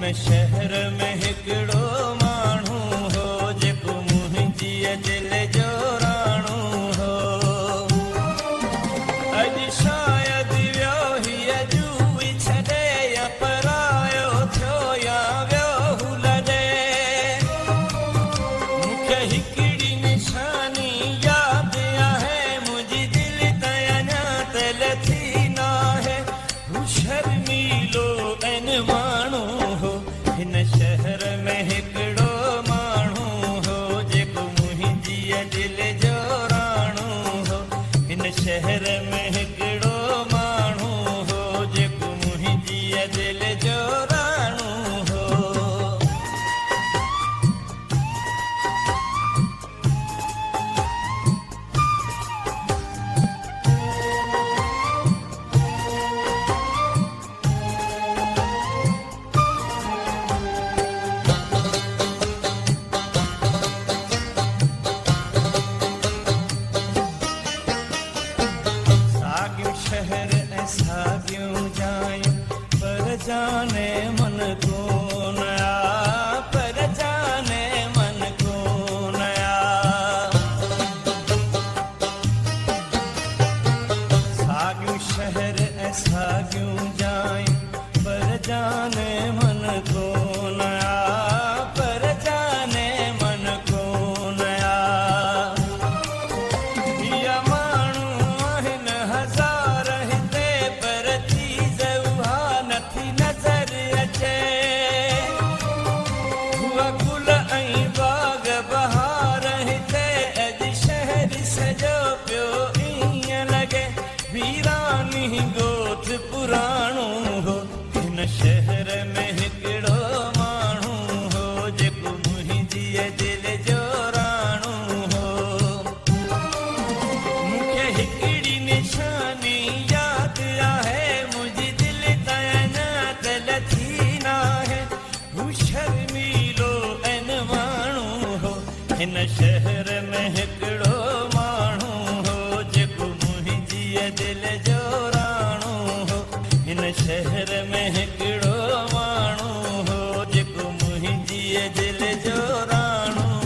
हिन शहर में हिकिड़ो माण्हू हो जेको मुंहिंजी दिल जो राणो हो। अॼु शायदि वियो हीअ जूई छॾे या परायो थियो या वियो हुलॾे। मूंखे हिकिड़ी निशानी यादि आहे, मुंहिंजी दिलि त अञा तल थी नाहे। हू शर्मीलो ऐं माण्हू हो। हिन शहर में हिकिड़ो माण्हू हो जेको मुंहिंजी दिल जो राणो हो। हिन शहर में हिकिड़ो माण्हू हो जेको मुंहिंजी दिल जो राणो हो। शहर ऐं साॻियूं जायूं पर जाने मन कोन आ, पर जाने मन कोन आ। साॻियूं शहर ऐं साॻियूं जायूं पर जाने मन कोन आ, पर जाने मन कोन आ। वीरानी गोठ पुराणो हो। हिन शहर में हिकिड़ो माण्हू हो जेको मुंहिंजी दिल जो राणो हो। मूंखे हिकिड़ी निशानी यादि आहे, मुंहिंजी दिलि त अञा तल थी नाहे। हू शर्मीलो ऐं माण्हू हो। हिन शहर में हिकिड़ो माण्हू हो जेको मुंहिंजी दिल जो राणो हो। हिन शहर में हिकिड़ो माण्हू हो जेको मुंहिंजी दिल जो राणो